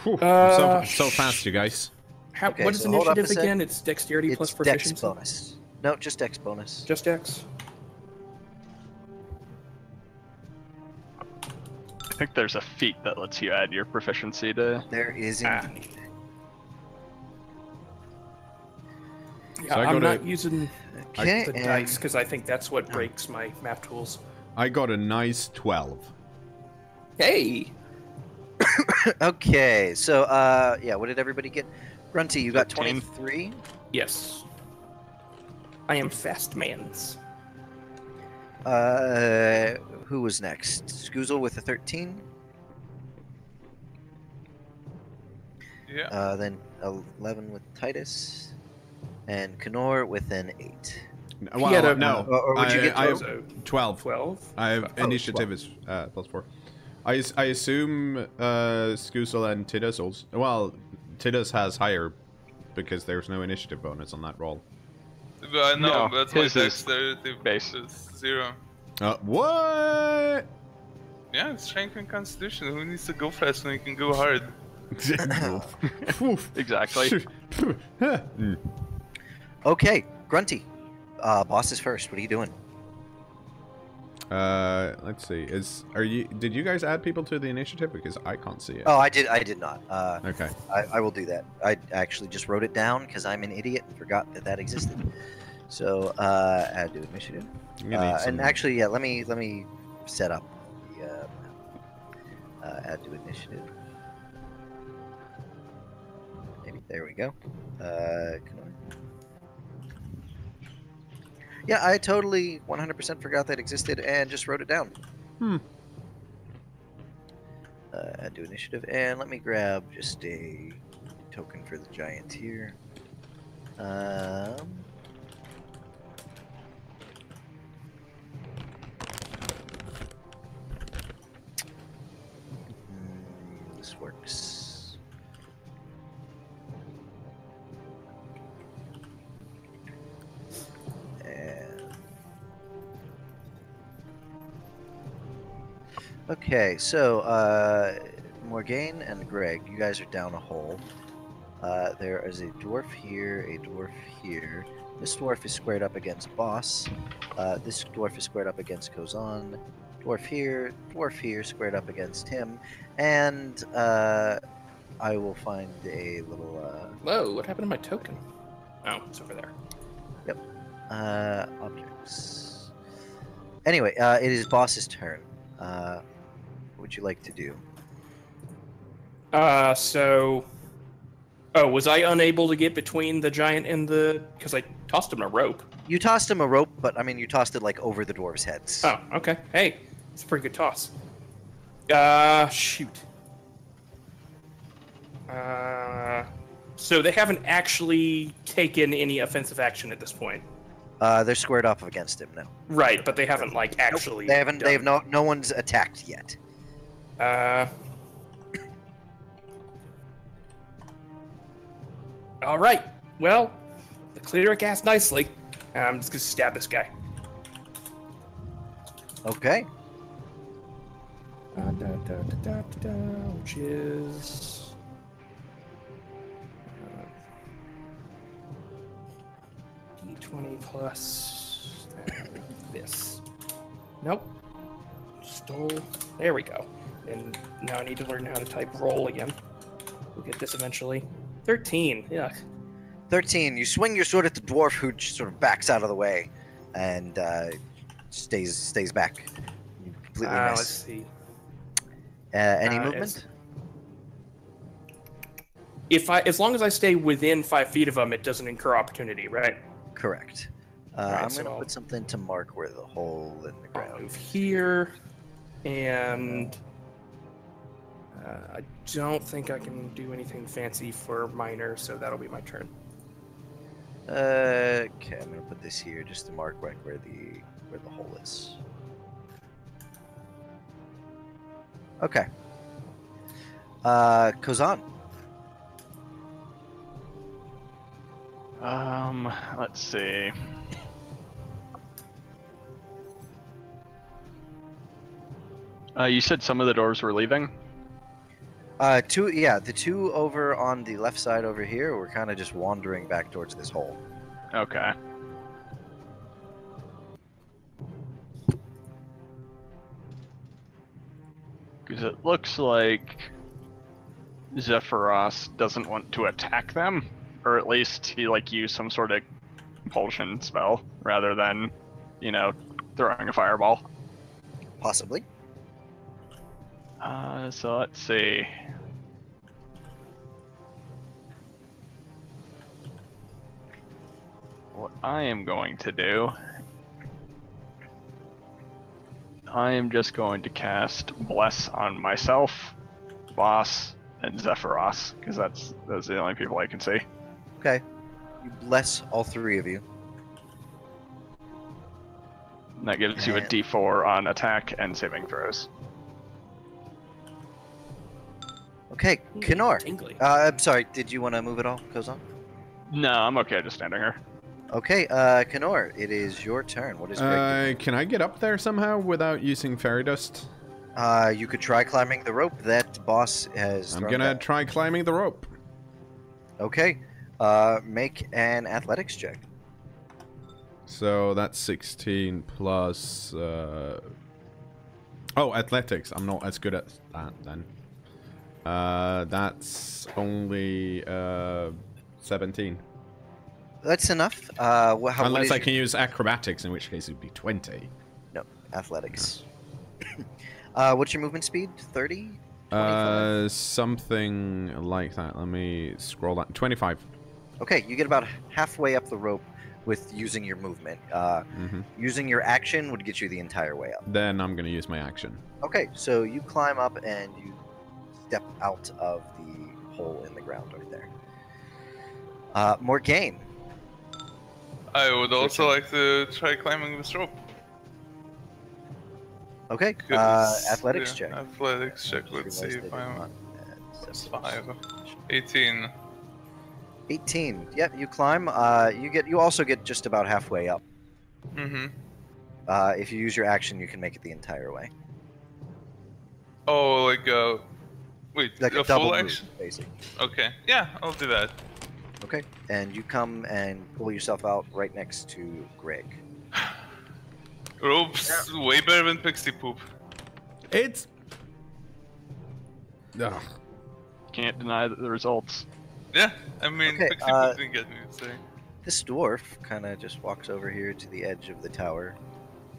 Whew, I'm so fast, you guys. Okay, What is so hold up a initiative sec. again? It's dexterity plus It's proficiency? dex bonus. No, just dex bonus. Just dex? I think there's a feat that lets you add your proficiency to. There is indeed. Yeah, So I'm not using Okay, the dice because I think that's what breaks my map tools. I got a nice 12. Hey! Okay, so yeah, what did everybody get? Grunty, you got 13. 23. Yes. I am fast mans. Who was next? Skoozle with a 13. Yeah. Then 11 with Titus, and cKnoor with an 8. Well, no. Or would you get I 12? have 12. 12? I have initiative is +4. I assume Skoozle and Tidus also. Well, Tidus has higher because there's no initiative bonus on that roll. But no, No, that's my his is dexterity base. is 0. What? Yeah, it's strength and constitution. Who needs to go fast when you can go hard? Exactly. Okay, Grunty. Boss is first. What are you doing? Let's see. Did you guys add people to the initiative? Because I can't see it. Oh, I did not. Okay. I will do that. I actually just wrote it down because I'm an idiot and forgot that that existed. So add to initiative. And actually, yeah, let me set up the add to initiative. Maybe there we go. Yeah, I totally 100% forgot that existed and just wrote it down. Add to initiative, and let me grab just a token for the giant here. This works. Okay, so Morgaine and Greg, you guys are down a hole. There is a dwarf here, a dwarf here. This dwarf is squared up against Boss. This dwarf is squared up against Kozan. Dwarf here, squared up against him. And I will find a little... Whoa, what happened to my token? Oh, it's over there. Yep. Objects. Anyway, it is Boss's turn. What would you like to do? Oh, was I unable to get between the giant and the... Because I tossed him a rope. You tossed him a rope, but, I mean, you tossed it, like, over the dwarves' heads. Oh, okay. Hey, it's a pretty good toss. Shoot. So they haven't actually taken any offensive action at this point. They're squared up against him now. Right, but they haven't, like, actually... They haven't, no one's attacked yet. Alright, well, the cleric asked nicely. I'm just gonna stab this guy. Okay. Which is... D20 plus... this. Nope. Stole. There we go. And now I need to learn how to type roll again. We'll get this eventually. 13. Yuck. 13. You swing your sword at the dwarf, who just sort of backs out of the way, and stays back. You completely miss. Let's see. Any movement? As long as I stay within 5 feet of him, it doesn't incur opportunity, right? Correct. Right, I'm gonna put something to mark where the hole in the I'll ground. move here, and I don't think I can do anything fancy for minor, so that'll be my turn. Okay, I'm gonna put this here just to mark right where the hole is. Okay. Kozan. Let's see. You said some of the doors were leaving? The two over on the left side over here were kind of just wandering back towards this hole. Okay. Because it looks like Zephyros doesn't want to attack them, or at least he used some sort of compulsion spell rather than, throwing a fireball. Possibly. So let's see. What I am going to do, I am just going to cast Bless on myself, Boss, and Zephyros, because those are the only people I can see. Okay. You bless all three of you. And that gives you a And- D4 on attack and saving throws. Okay, cKnoor. Tingly. I'm sorry, did you want to move it all, Kozan? No, I'm okay just standing here. Okay, cKnoor, it is your turn. What is Greg Can I get up there somehow without using fairy dust? doing? You could try climbing the rope that boss has I'm thrown gonna down. try climbing the rope. Okay, make an athletics check. So that's 16 plus... Oh, athletics. I'm not as good at that then. That's only 17. That's enough. What Unless is I your- can use acrobatics, in which case it would be 20. No, athletics. What's your movement speed? 30? 25? Something like that. Let me scroll that. 25. Okay, you get about halfway up the rope with using your movement. Using your action would get you the entire way up. Then I'm gonna use my action. Okay, so you climb up and you step out of the hole in the ground right there. Morgaine. I would also like to try climbing this rope. Okay, Goodness, athletics yeah, check. Athletics check. Let's see Realized they if did I'm not add separate 5. 18. 18. Yep, you climb. You also get just about halfway up. Mm-hmm. If you use your action, you can make it the entire way. Oh, wait, Like a a double full move, action? basically. Okay, yeah, I'll do that. Okay, and you come and pull yourself out right next to Greg. Rope's way better than pixie poop. It's... Ugh. Can't deny the results. Yeah, I mean, Okay, pixie poop didn't get me to say. This dwarf kind of just walks over here to the edge of the tower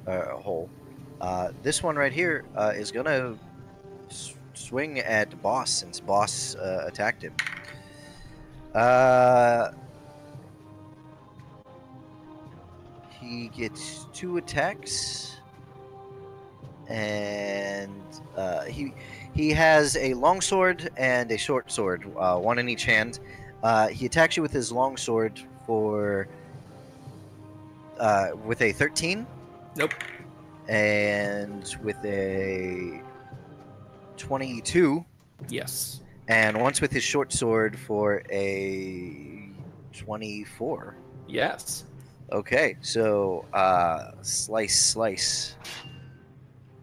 hole. This one right here is gonna swing at Boss since Boss attacked him. He gets 2 attacks, and he has a long sword and a short sword, one in each hand. He attacks you with his long sword for with a 13. Nope. And with a 22, Yes. and once with his short sword for a 24. Yes. Okay, so slice.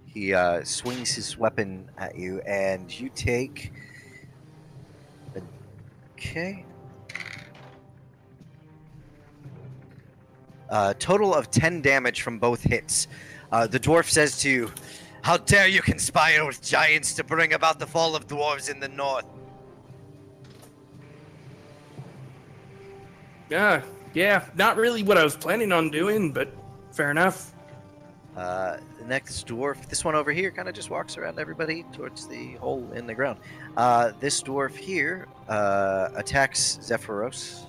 He swings his weapon at you, and you take. Okay. Total of 10 damage from both hits. The dwarf says to you, "How dare you conspire with giants to bring about the fall of dwarves in the north?" Yeah, not really what I was planning on doing, but fair enough. The next dwarf, this one over here, kind of just walks around everybody towards the hole in the ground. This dwarf here attacks Zephyros.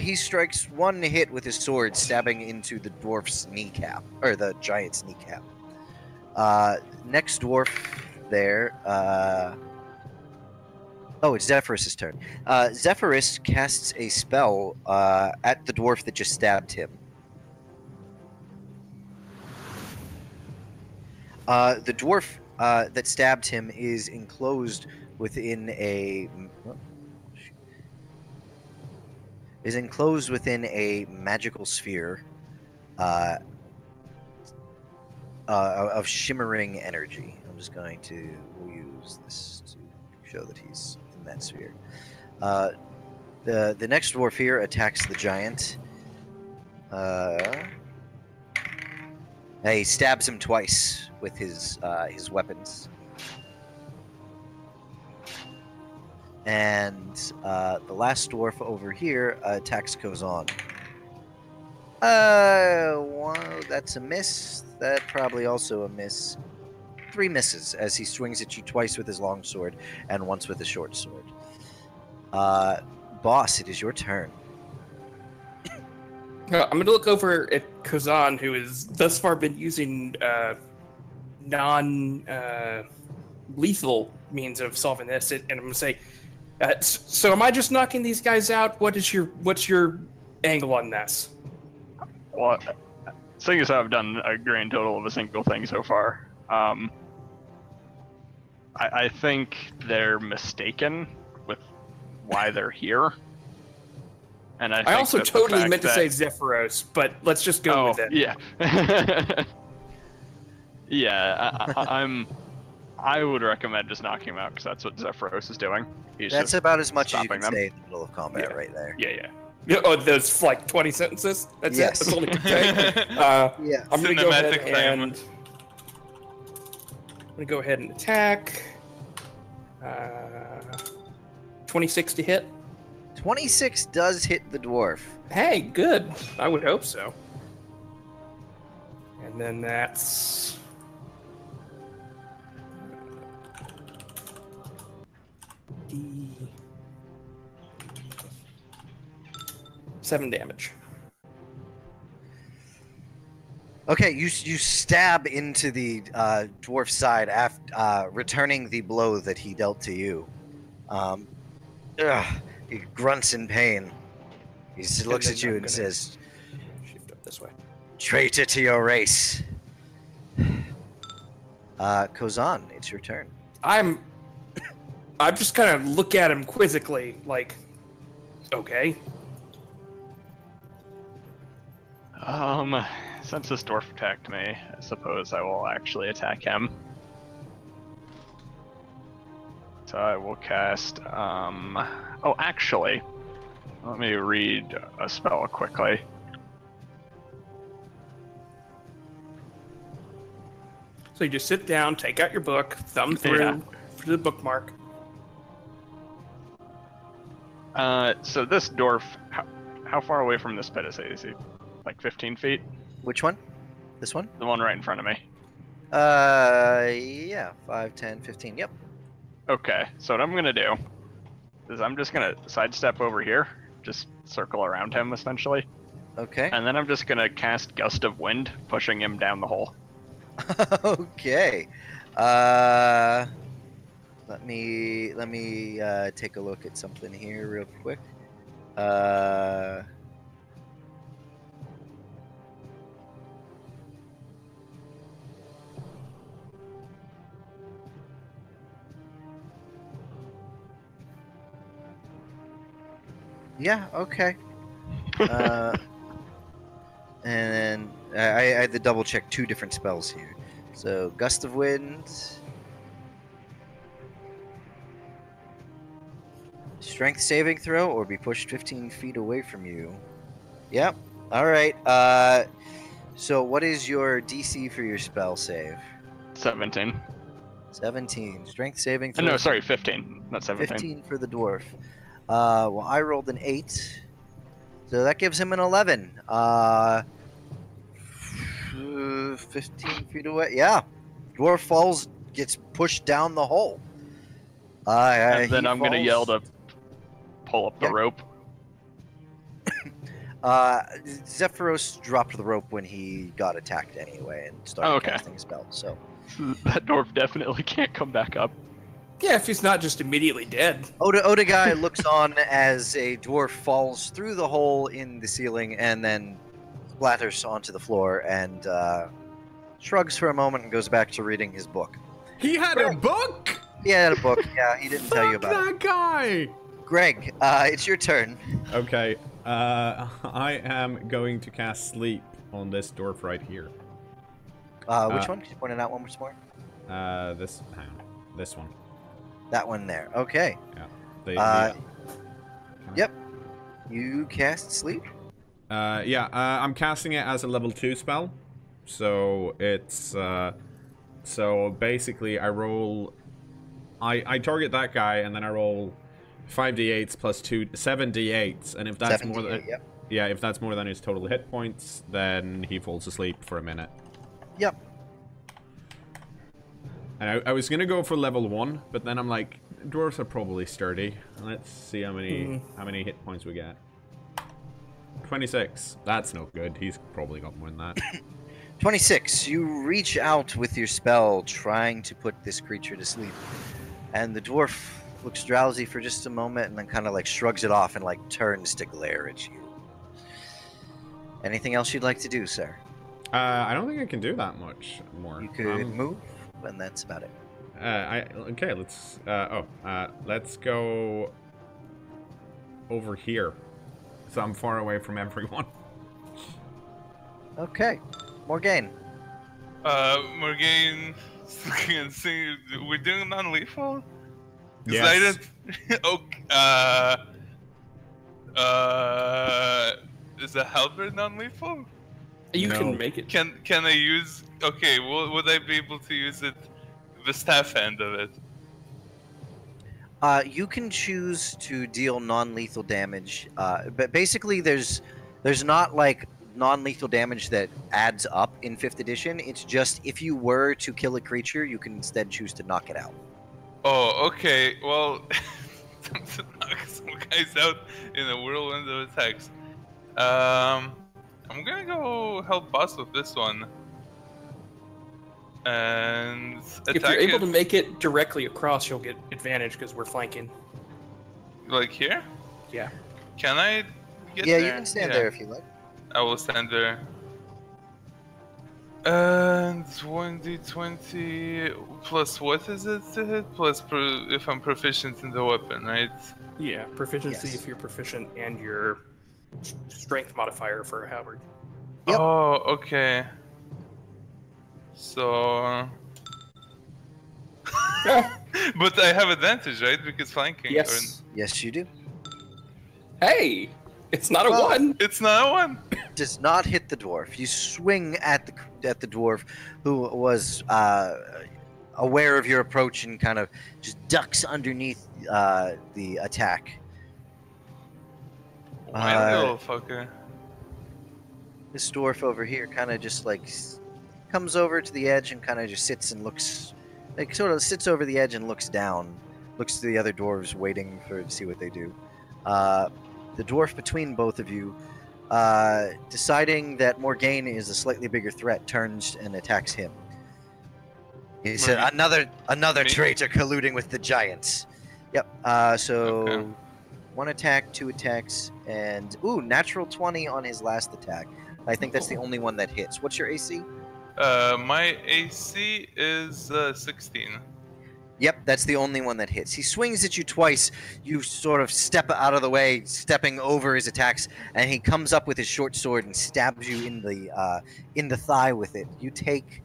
He strikes 1 hit with his sword, stabbing into the dwarf's kneecap, or the giant's kneecap. Next dwarf there. It's Zephyrus' turn. Zephyrus casts a spell at the dwarf that just stabbed him. The dwarf that stabbed him is enclosed within a magical sphere. of shimmering energy. I'm just going to use this to show that he's in that sphere. The next dwarf here attacks the giant. He stabs him twice with his weapons. And the last dwarf over here attacks Kozan. That's a miss. That probably also a miss. 3 misses as he swings at you twice with his long sword and once with a short sword. Boss, it is your turn. I'm going to look over at Kozan, who has thus far been using non-lethal means of solving this, and I'm going to say, so am I just knocking these guys out? What's your angle on this? Well, seeing as I've done a grand total of a single thing so far, I think they're mistaken with why they're here. And I also totally meant to say Zephyros, but let's just go with it. Yeah. Yeah, I would recommend just knocking him out because that's what Zephyros is doing. That's about as much as you can them. say in the middle of combat right there. Yeah. Oh, those like 20 sentences? That's yes. it? That's all I can say? Yeah. I'm going to go ahead and attack. 26 to hit. 26 does hit the dwarf. Hey, good. I would hope so. And then that's... $7 damage. Okay, you stab into the dwarf's side after returning the blow that he dealt to you. He grunts in pain. He looks at you and says, Shift up this way. "Traitor to your race." Kozan, it's your turn. I just kind of look at him quizzically, like, okay. Since this dwarf attacked me, I suppose I will actually attack him. So I will cast, oh, actually, let me read a spell quickly. So you just sit down, take out your book, thumb through for the bookmark. So this dwarf, how far away from this pit is he? Is he like 15 feet? Which one? This one? The one right in front of me. Yeah, 5, 10, 15, yep. Okay, so what I'm gonna do is I'm just gonna sidestep over here, just circle around him essentially. Okay. And then I'm just gonna cast Gust of Wind, pushing him down the hole. Okay. Let me take a look at something here real quick. Yeah, okay. And I had to double check 2 different spells here. So, Gust of Wind. Strength saving throw or be pushed 15 feet away from you. Yep. Alright. So what is your DC for your spell save? 17. 17. Strength saving throw. No, sorry, 15, not 17. 15 for the dwarf. Well, I rolled an 8. So that gives him an 11. 15 feet away. Yeah. Dwarf falls, gets pushed down the hole. And then I'm going to yell to pull up the rope. Zephyros dropped the rope when he got attacked anyway and started casting a spell. So that dwarf definitely can't come back up. Yeah, if he's not just immediately dead. Oda guy looks on as a dwarf falls through the hole in the ceiling and then splatters onto the floor and shrugs for a moment and goes back to reading his book. He had a book? He had a book. Yeah, he didn't tell you about that guy. Greg, it's your turn. Okay, I am going to cast Sleep on this dwarf right here. Which one? Could you point it out one more? Hang on. This one. That one there. Okay. Yeah. Yep. You cast sleep. I'm casting it as a level 2 spell. So it's so basically I roll I target that guy and then I roll 5d8s plus 7d8s, and if that's 7d8, more than yep. if that's more than his total hit points, then he falls asleep for a minute. Yep. And I was gonna go for level 1, but then I'm like, dwarves are probably sturdy. Let's see how many hit points we get. 26. That's no good. He's probably got more than that. 26. You reach out with your spell, trying to put this creature to sleep, and the dwarf looks drowsy for just a moment, and then kind of like shrugs it off and like turns to glare at you. Anything else you'd like to do, sir? I don't think I can do that much more. You could move, and that's about it. Okay, let's go over here, so I'm far away from everyone. Okay, Morgaine. Morgaine, we're doing non-lethal? Yes. Is the halberd non-lethal? You No. can make it. Can I use? Okay, would I be able to use it? The staff end of it. You can choose to deal non-lethal damage, but basically there's not like non-lethal damage that adds up in 5th edition. It's just if you were to kill a creature, you can instead choose to knock it out. Oh, okay. Well, to knock some guys out in a whirlwind of attacks. I'm gonna go help boss with this one. And If you're able to make it directly across, you'll get advantage because we're flanking. Like here? Yeah. Can I get Yeah, there? you can stand there if you like. I will stand there. And 1d20 plus what is it to hit? Plus if I'm proficient in the weapon, right? Yeah, proficiency Yes. if you're proficient, and your strength modifier for a halberd. Yep. Oh, okay. So... But I have advantage, right? Because flanking. Yes. Yes, you do. Hey, it's not a Well, one. It's not a one. Does not hit the dwarf. You swing at the dwarf, who was aware of your approach and kind of just ducks underneath the attack. My little fucker. This dwarf over here kind of just like comes over to the edge and kind of just sits and looks, like sort of sits over the edge and looks down, looks to the other dwarves waiting to see what they do. The dwarf between both of you, deciding that Morgaine is a slightly bigger threat, turns and attacks him. He said, "Another Me? traitor colluding with the giants." Yep. So Okay. 1 attack, 2 attacks, and natural 20 on his last attack. I think that's the only one that hits. What's your AC? My AC is 16. Yep, that's the only one that hits. He swings at you twice. You sort of step out of the way, stepping over his attacks, and he comes up with his short sword and stabs you in the thigh with it. You take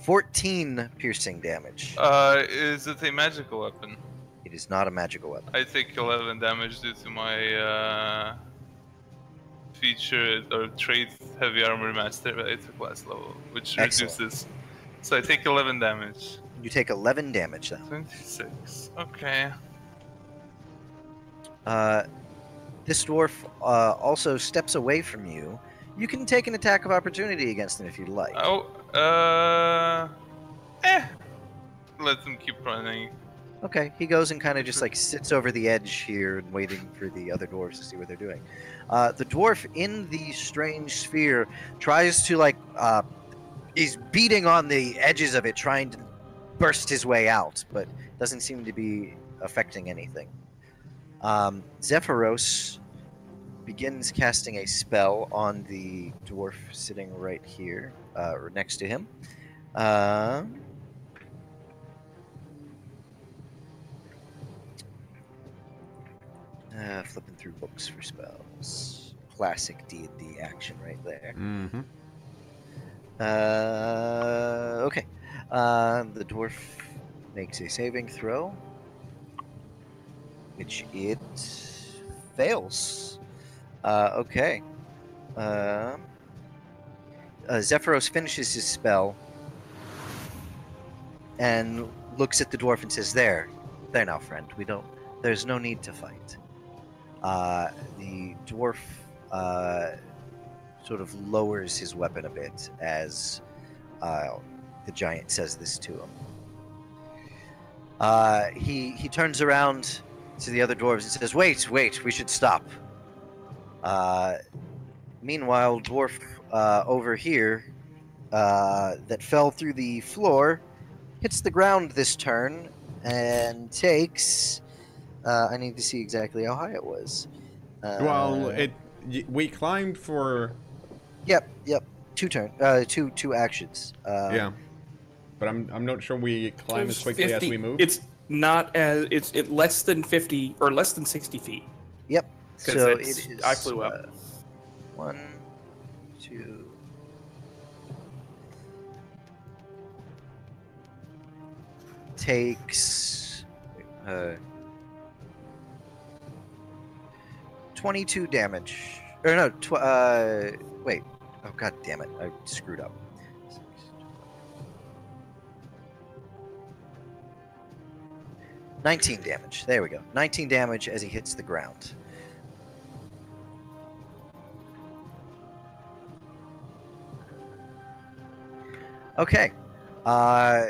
14 piercing damage. Is it a magical weapon? It is not a magical weapon. I take 11 damage due to my feature or trait heavy armor master that I took last level, which Excellent. reduces. So I take 11 damage. You take 11 damage then. 26. Okay. This dwarf also steps away from you. You can take an attack of opportunity against him if you'd like. Let them keep running. Okay, he goes and kind of just like sits over the edge here and waiting for the other dwarves to see what they're doing. The dwarf in the strange sphere tries to he's beating on the edges of it, trying to burst his way out, but doesn't seem to be affecting anything. Zephyros begins casting a spell on the dwarf sitting right here, or next to him. Flipping through books for spells. classic D&D action right there. Mm-hmm. Okay. The dwarf makes a saving throw, which it fails. Okay. Zephyros finishes his spell and looks at the dwarf and says, "There now, friend. There's no need to fight." The dwarf sort of lowers his weapon a bit as the giant says this to him. He turns around to the other dwarves and says, "Wait, we should stop." Meanwhile, dwarf over here that fell through the floor hits the ground this turn and takes. I need to see exactly how high it was. Well, we climbed for. Yep. 2 turn. Two actions. Yeah, but I'm not sure we climb as quickly as we move. It's not as it's less than 50 or less than 60 feet. Yep. So it is. I flew up. 1, 2. Takes 22 damage. Or no, wait. Oh god damn it! I screwed up. 19 damage. There we go. 19 damage as he hits the ground. Okay.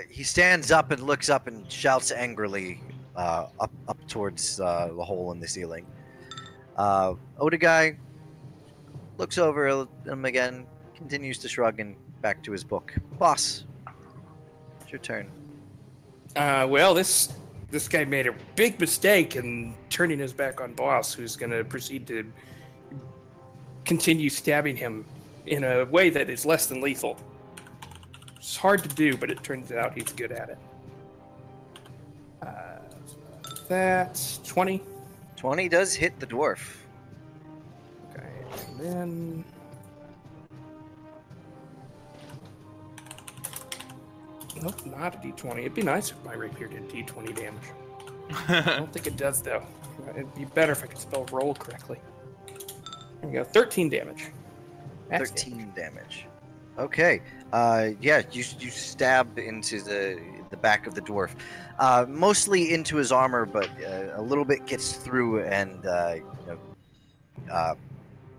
He stands up and looks up and shouts angrily up towards the hole in the ceiling. Oda guy looks over him again, continues to shrug, and back to his book. Boss, it's your turn. Well, this guy made a big mistake in turning his back on Boss, who's going to proceed to continue stabbing him in a way that is less than lethal. It's hard to do, but it turns out he's good at it. That's 20. 20 does hit the dwarf. Okay, and then... Nope, not a d20. It'd be nice if my rapier did d20 damage. I don't think it does, though. It'd be better if I could spell roll correctly. There we go, 13 damage. That's 13 damage. Okay. Yeah, you stab into the back of the dwarf. Mostly into his armor, but a little bit gets through and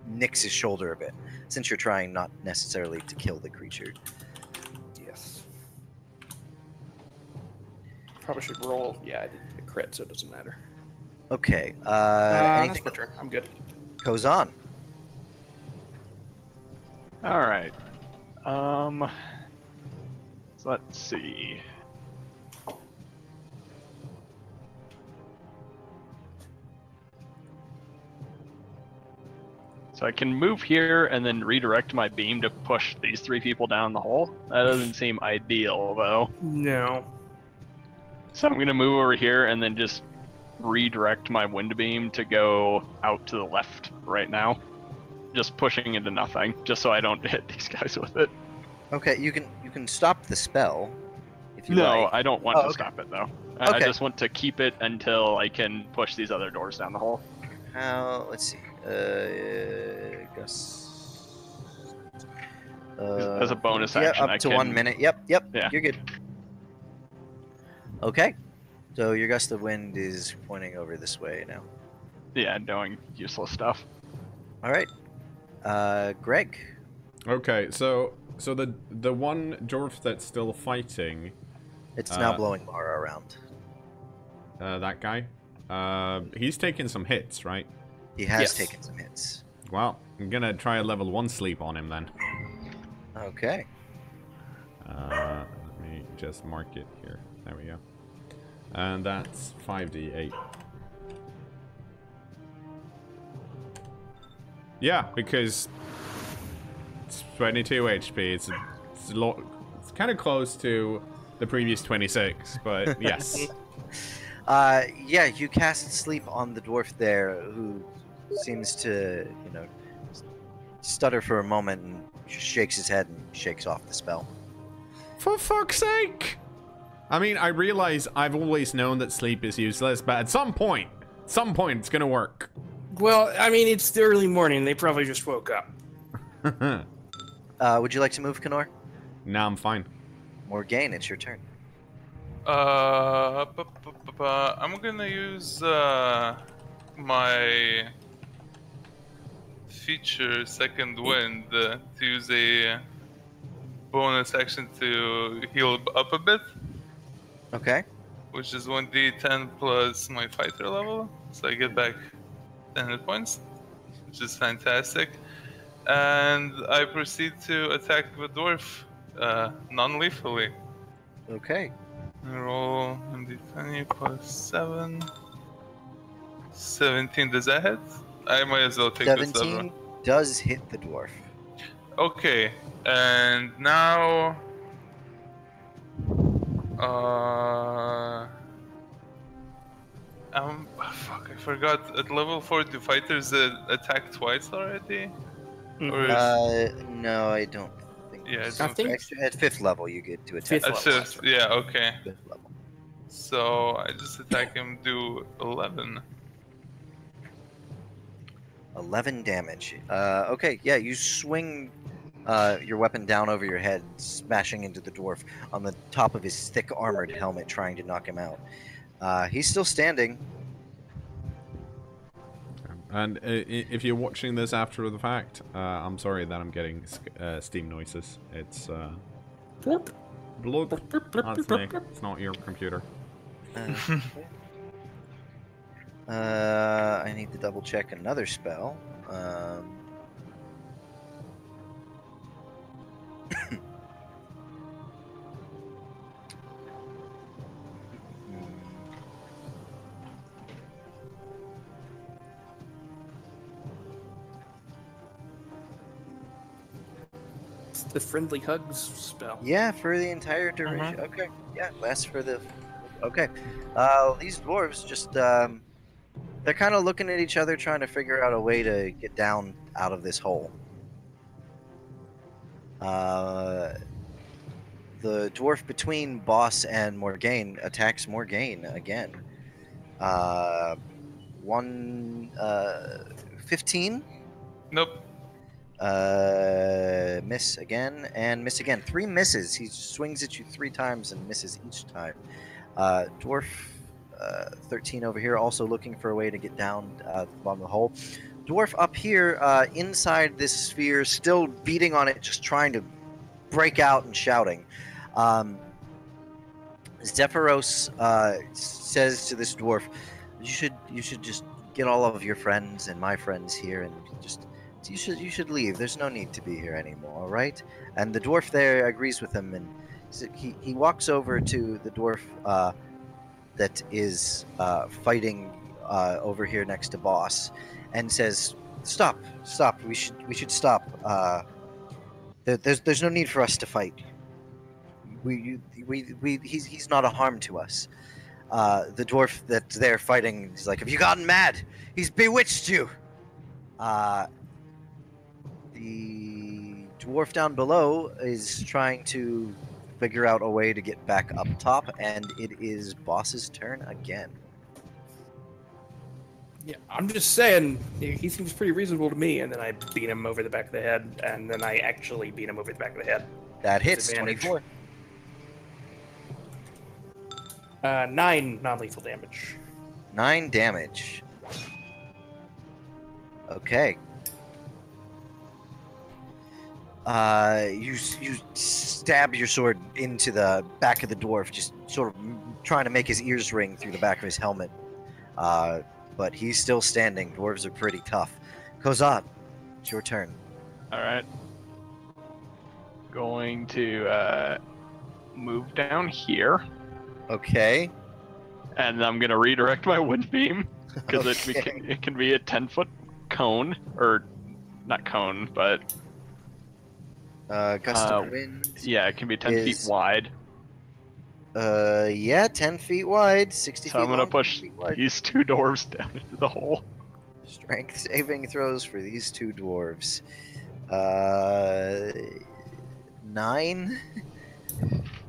nicks his shoulder a bit, since you're trying not necessarily to kill the creature. Yes. Probably should roll. Yeah, I didn't get a crit, so it doesn't matter. Okay. That's Anything my turn. I'm good. goes on. All right. So let's see. So I can move here and then redirect my beam to push these 3 people down the hole. That doesn't seem ideal, though. No. So I'm going to move over here and then just redirect my wind beam to go out to the left right now. Just pushing into nothing, just so I don't hit these guys with it. Okay, you can stop the spell if you No, like. I don't want to stop it, though. I Okay. just want to keep it until I can push these other doors down the hole. Let's see. Gus. As a bonus Yeah, action, up I to can... 1 minute. Yep. Yeah. You're good. Okay. So your gust of wind is pointing over this way now. Yeah, doing useless stuff. All right. Greg. Okay, so the one dwarf that's still fighting, It's now blowing Mara around. that guy, he's taking some hits, right? He has Yes. taken some hits. Well, I'm gonna try a level 1 sleep on him then. Okay. Let me just mark it here. There we go. And that's 5d8. Yeah, because it's 22 HP. It's kind of close to the previous 26, but yes. Yeah, you cast sleep on the dwarf there, who seems to, stutter for a moment and just shakes his head and shakes off the spell. For fuck's sake! I mean, I realize I've always known that sleep is useless, but at some point it's gonna work. Well, I mean, it's the early morning. They probably just woke up. Would you like to move, cKnoor? Nah, I'm fine. Morgaine, it's your turn. I'm gonna use my feature Second Wind to use a bonus action to heal up a bit, Okay. which is 1d10 plus my fighter level, so I get back 10 hit points, which is fantastic. And I proceed to attack the dwarf non-lethally. Okay. I roll 1d20 plus 7. 17, does that hit? I might as well take this 17 does hit the dwarf. Okay, and now... fuck, I forgot. At level 4, do fighters attack twice already? Or is... No, I don't think. Yeah, I so. don't think- Actually, at 5th level, you get to attack. Fifth At level, 5th, yeah, okay. 5th level. So I just attack him, do 11. 11 damage. Okay, yeah, you swing your weapon down over your head, smashing into the dwarf on the top of his thick armored helmet, trying to knock him out. He's still standing. And if you're watching this after the fact, I'm sorry that I'm getting Steam noises. It's bloop. That's me. It's not your computer. I need to double check another spell. It's the friendly hugs spell. Yeah, for the entire duration. Okay, yeah, lasts for the. Okay, these dwarves just they're kind of looking at each other, trying to figure out a way to get down out of this hole. The dwarf between Boss and Morgaine attacks Morgaine again. 15. Nope. Miss again and miss again. 3 misses. He swings at you 3 times and misses each time. Dwarf 13 over here, also looking for a way to get down the bottom of the hole. Dwarf up here inside this sphere, still beating on it, just trying to break out and shouting. Zephyros says to this dwarf, "You should just get all of your friends and my friends here, and just you should leave. There's no need to be here anymore, all right?" And the dwarf there agrees with him, and he walks over to the dwarf that is fighting over here next to Boss, and says, "Stop! We should stop. There's no need for us to fight. He's not a harm to us." The dwarf that's there fighting is like, "Have you gotten mad? He's bewitched you." The dwarf down below is trying to figure out a way to get back up top, and it is Boss's turn again. Yeah, I'm just saying, he seems pretty reasonable to me, and then I beat him over the back of the head, and then I actually beat him over the back of the head. That hits. Disadvantage. 24. 9 non-lethal damage. 9 damage. Okay. You stab your sword into the back of the dwarf, just sort of trying to make his ears ring through the back of his helmet. But he's still standing. Dwarves are pretty tough. Kozat, it's your turn. Alright. Going to move down here, Okay. and I'm going to redirect my wind beam, because Okay. it can be a 10-foot cone, or not cone, but Gust of wind. yeah, it can be 10 feet Is- wide. Yeah, 10 feet wide, 60 So feet I'm going to long, push 10 feet wide. these 2 dwarves down into the hole. Strength saving throws for these 2 dwarves. 9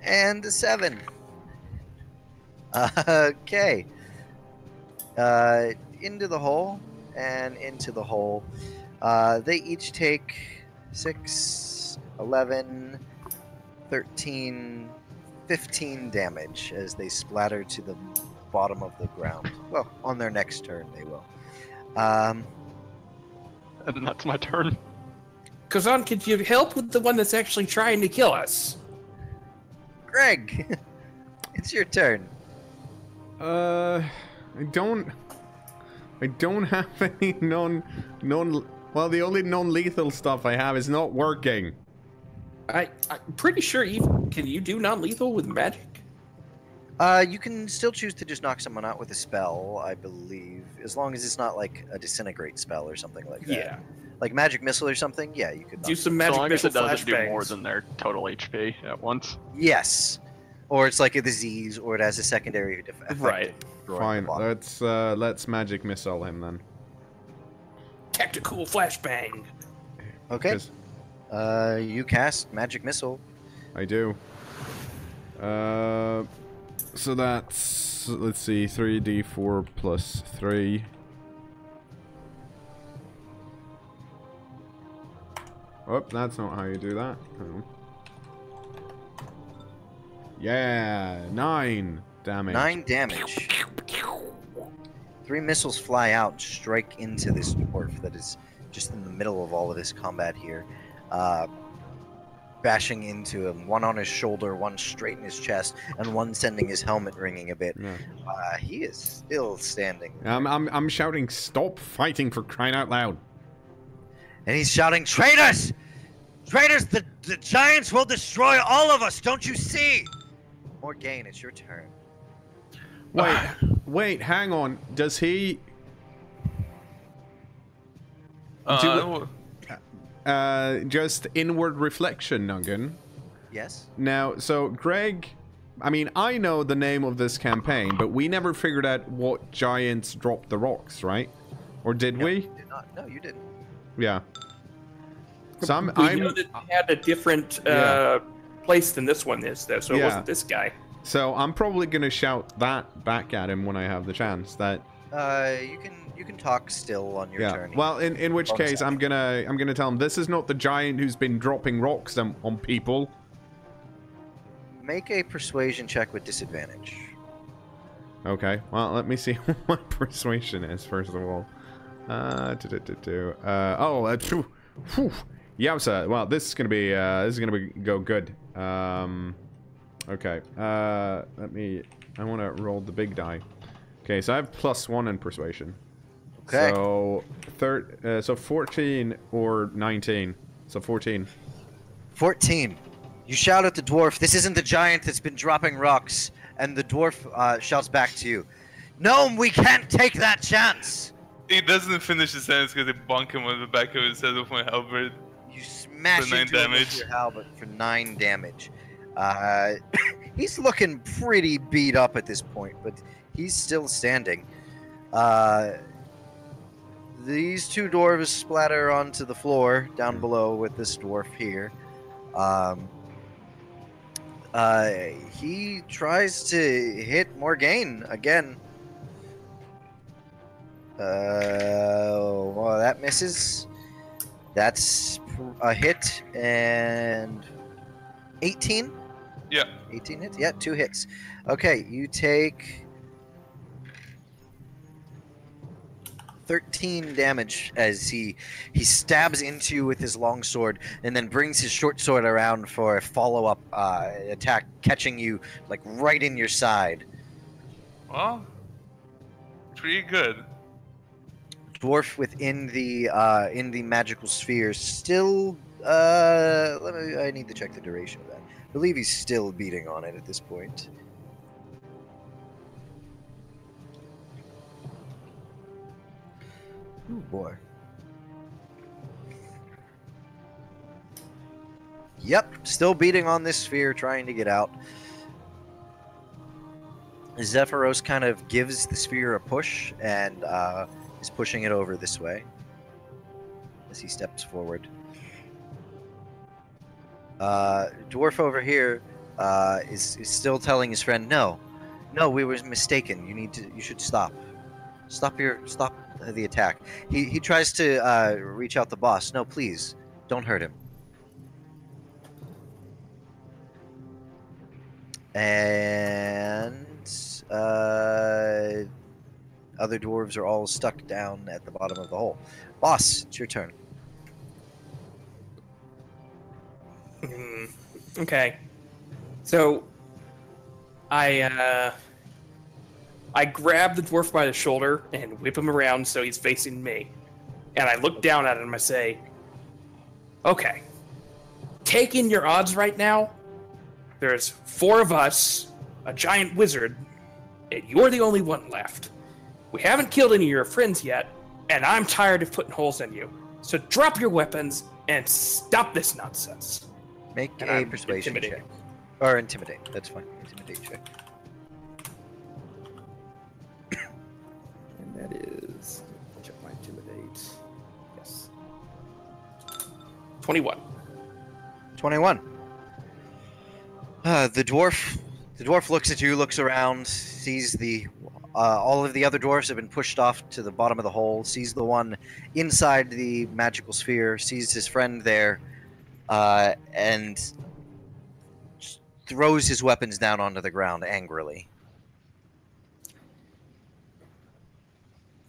and a 7. Okay. Into the hole and into the hole. They each take 6, 11, 13, 15 damage as they splatter to the bottom of the ground. Well, on their next turn, they will. And then that's my turn. Kazan, could you help with the one that's actually trying to kill us? Greg, it's your turn. I don't have any well, the only non-lethal stuff I have is not working. I'm pretty sure can you do non-lethal with magic? You can still choose to just knock someone out with a spell, I believe, as long as it's not like a disintegrate spell or something like that. Yeah. Like magic missile or something. Yeah, you could Do some As magic long as missile it doesn't do more flashbangs. than their total HP at once. Yes, or it's like a disease, or it has a secondary effect. Right. Fine, let's magic missile him then. Tactical flashbang. Okay. 'Cause You cast magic missile. I do. So that's, let's see, 3d4 plus 3. Oh, that's not how you do that. Oh. Yeah, 9 damage. 9 damage. 3 missiles fly out and strike into this dwarf that is just in the middle of all of this combat here. Bashing into him, one on his shoulder, one straight in his chest, and one sending his helmet ringing a bit. Yeah. He is still standing. I'm shouting, stop fighting, for crying out loud. And he's shouting, "Traitors! Traitors! The giants will destroy all of us! Don't you see?" Morgaine, it's your turn. Wait, hang on. Does he... just inward reflection, Nuggan. Yes? Now, so Greg... I mean, I know the name of this campaign, but we never figured out what giants dropped the rocks, right? Or did we? You did not. No, you didn't. Yeah. So We know that they had a different place than this one is, though, so it wasn't this guy. So I'm probably gonna shout that back at him when I have the chance. That You can talk still on your turn. Well, in which case I'm gonna tell him this is not the giant who's been dropping rocks on people. Make a persuasion check with disadvantage. Okay. Well, let me see what my persuasion is first of all. Yowza. Well, this is gonna go good. Okay. I want to roll the big die. Okay, so I have +1 in persuasion. Okay. So, so 14 or 19. So 14. 14. You shout at the dwarf, "This isn't the giant that's been dropping rocks." And the dwarf shouts back to you, "Gnome, we can't take that chance!" He doesn't finish his sentence because I bonk him on the back of his head with my halberd. You smash For 9 into him with damage. your halberd for 9 damage. He's looking pretty beat up at this point, but he's still standing. These 2 dwarves splatter onto the floor down below with this dwarf here. He tries to hit Morgaine again. Well, that misses. That's a hit, and 18? Yeah. 18 hits? Yeah, 2 hits. Okay, you take 13 damage as he stabs into you with his long sword and then brings his short sword around for a follow-up attack, catching you like right in your side. Well, pretty good. Dwarf within the magical sphere still I need to check the duration of that. I believe he's still beating on it at this point. Oh boy. Yep, still beating on this sphere, trying to get out. Zephyros kind of gives the sphere a push and is pushing it over this way as he steps forward. Dwarf over here is still telling his friend, no, we were mistaken. You should stop. Stop the attack. He tries to reach out the boss. No, please, don't hurt him. And other dwarves are all stuck down at the bottom of the hole. Boss, it's your turn. Okay. So I grab the dwarf by the shoulder and whip him around so he's facing me. And I look down at him. I say, okay, taking your odds right now, there's 4 of us, a giant wizard, and you're the only one left. We haven't killed any of your friends yet, and I'm tired of putting holes in you. So drop your weapons and stop this nonsense. Make And a I'm persuasion check. intimidating. Or intimidate. That's fine. Intimidate check. And that is, check my intimidate. Yes. 21. 21. The dwarf looks at you, looks around, sees all of the other dwarves have been pushed off to the bottom of the hole, sees the one inside the magical sphere, sees his friend there, and throws his weapons down onto the ground angrily.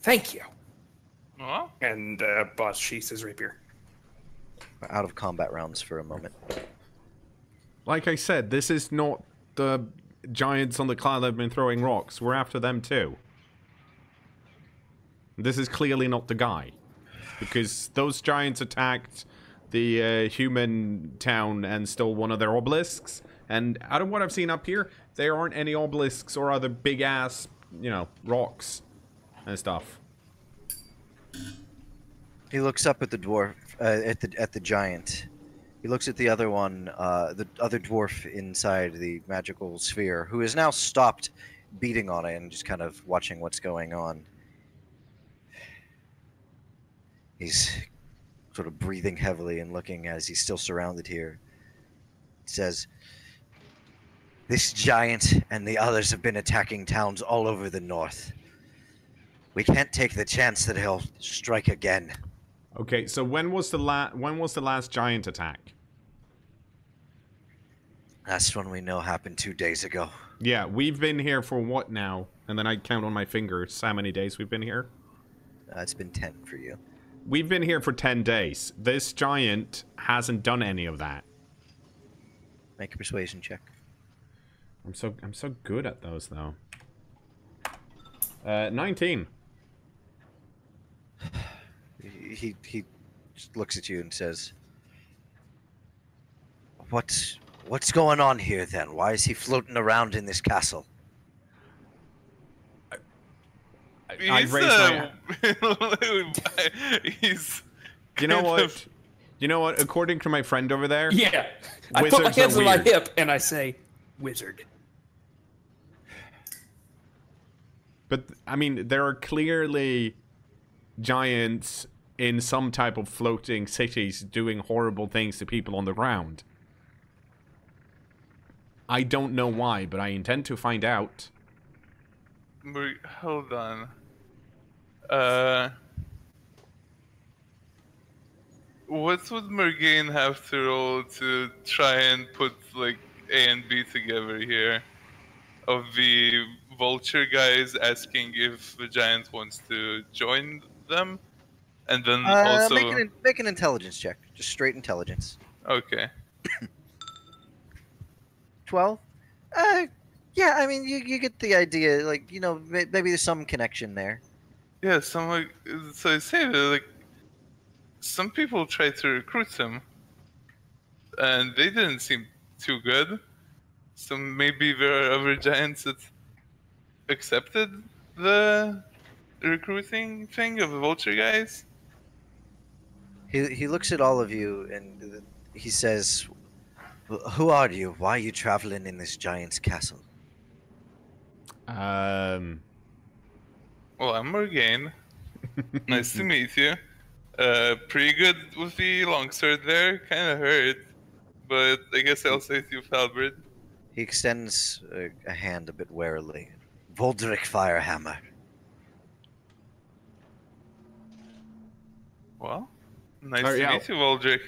Thank you. Huh? And boss sheaths his rapier. We're out of combat rounds for a moment. Like I said, this is not the giants on the cloud that have been throwing rocks. We're after them too. This is clearly not the guy. Because those giants attacked the human town and stole one of their obelisks. And out of what I've seen up here, there aren't any obelisks or other big-ass, rocks and stuff. He looks up at the dwarf, at the giant. He looks at the other one, the other dwarf inside the magical sphere, who has now stopped beating on it and just kind of watching what's going on. He's sort of breathing heavily and looking as he's still surrounded here. He says, "This giant and the others have been attacking towns all over the north. We can't take the chance that he'll strike again." Okay, so when was the last giant attack? Last one we know happened 2 days ago. Yeah, we've been here for what now? And then I count on my fingers how many days we've been here. It's been 10 for you. We've been here for 10 days. This giant hasn't done any of that. Make a persuasion check. I'm so good at those though. 19. He just looks at you and says, What's going on here then? Why is he floating around in this castle?" I raised my... He's. You know kind what? of- You know what? According to my friend over there, Yeah. I put my Wizards are hands on my weird. hip and I say, wizard. but I mean, there are clearly giants in some type of floating cities doing horrible things to people on the ground. I don't know why, but I intend to find out. Hold on. What would Mergain have to roll to try and put like A and B together here? Of the vulture guys asking if the giant wants to join them, and then also Make an intelligence check. Just straight intelligence. okay. 12? Yeah, I mean, you get the idea. Like, maybe there's some connection there. Yeah, so I say that like some people tried to recruit him, and they didn't seem too good. So maybe there are other giants that accepted the recruiting thing of the vulture guys. He looks at all of you and he says, "Who are you? Why are you traveling in this giant's castle?" Um, Well, I'm Morgaine. Nice to meet you. Pretty good with the longsword there. Kind of hurt, but I guess I'll say to you, Falbred. He extends a hand a bit warily. Voldrick Firehammer. Well, nice Oh, to yeah. meet you, Waldrick.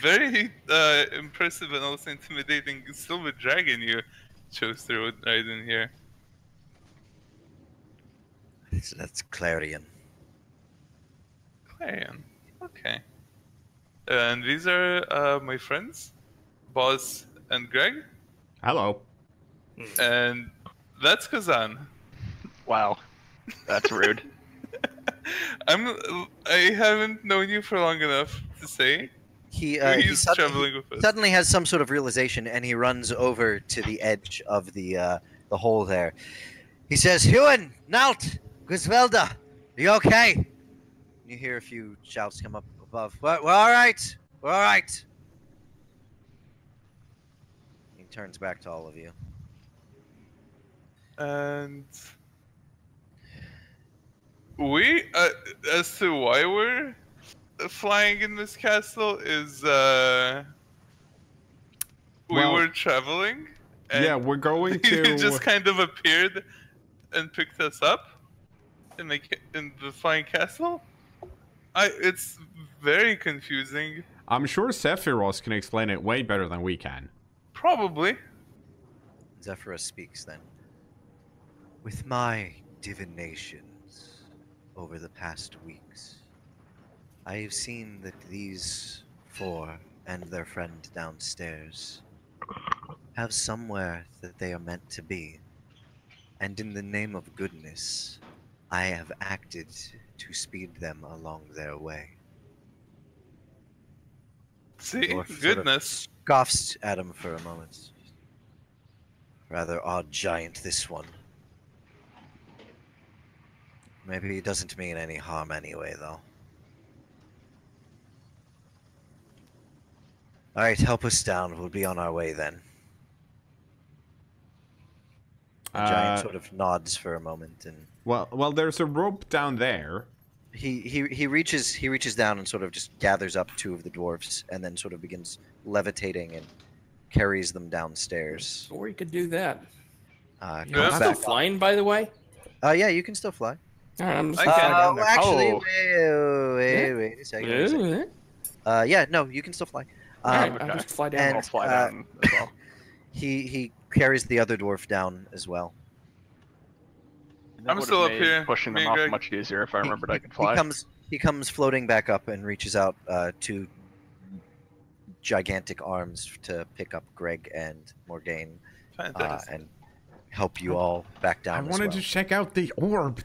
Very impressive and also intimidating silver dragon you chose to ride in here. That's Clarion. Clarion. Okay. And these are my friends, Boz and Greg. Hello. And that's Kazan. Wow, that's rude. I haven't known you for long enough to say. He He's traveling with us. suddenly has some sort of realization, and he runs over to the edge of the hole there. He says, "Huan, Nalt, Grisvelda, you okay?" You hear a few shouts come up above. We're all right. We're all right. He turns back to all of you. And we, as to why we're flying in this castle, is we Well, were traveling. And Yeah, we're going you to... just kind of appeared and picked us up in the flying castle. It's very confusing. I'm sure Sephiroth can explain it way better than we can. Probably. Zephyrus speaks then. With my divinations over the past weeks, I have seen that these four and their friend downstairs have somewhere that they are meant to be. And in the name of goodness, I have acted to speed them along their way. See, Dwarf sort of goodness. scoffs at him for a moment. Rather odd giant, this one. Maybe he doesn't mean any harm anyway, though. Alright, help us down. We'll be on our way then. The giant sort of nods for a moment, and Well, there's a rope down there. he reaches down and sort of just gathers up two of the dwarfs, and then sort of begins levitating and carries them downstairs. Or you could do that. Comes Yeah. I'm still back. flying, by the way. Yeah, you can still fly. All right, I'm just I gonna can. fly down there. Actually, Oh. wait a second. Wait a second. Yeah, no, you can still fly. All right, okay. I'll just fly down. and- I'll fly down as well. He carries the other dwarf down as well. That I'm would've still up made here, Pushing me them and off Greg. much easier if I remembered I could He fly. comes floating back up and reaches out two gigantic arms to pick up Greg and Morgaine Fantastic. and help you all back down. I as wanted well. to check out the orb.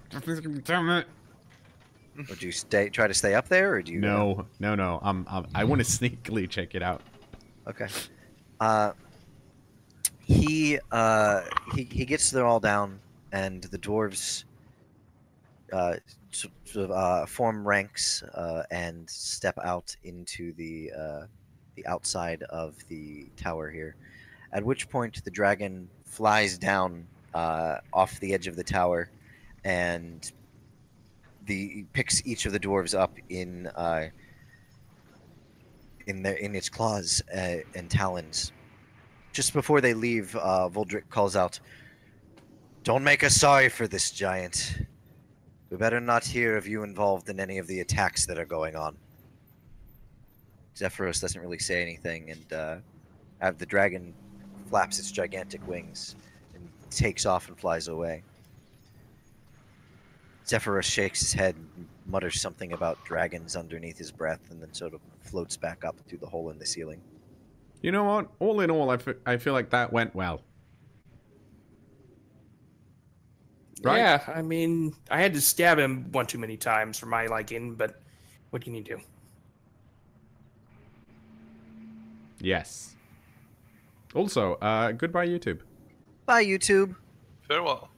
Damn it. Would you try to stay up there, or do you? No. I want to sneakily check it out. Okay. He gets them all down, and the dwarves form ranks and step out into the outside of the tower here. At which point, the dragon flies down off the edge of the tower, and picks each of the dwarves up in its claws and talons. Just before they leave, Voldrick calls out, "Don't make us sorry for this, giant. We better not hear of you involved in any of the attacks that are going on." Zephyros doesn't really say anything, and the dragon flaps its gigantic wings and takes off and flies away. Zephyros shakes his head and mutters something about dragons underneath his breath, and then sort of floats back up through the hole in the ceiling. You know what? All in all, I feel like that went well. Right. Yeah, I mean, I had to stab him one too many times for my liking, but what can you do? Yes. Also, goodbye, YouTube. Bye, YouTube. Farewell.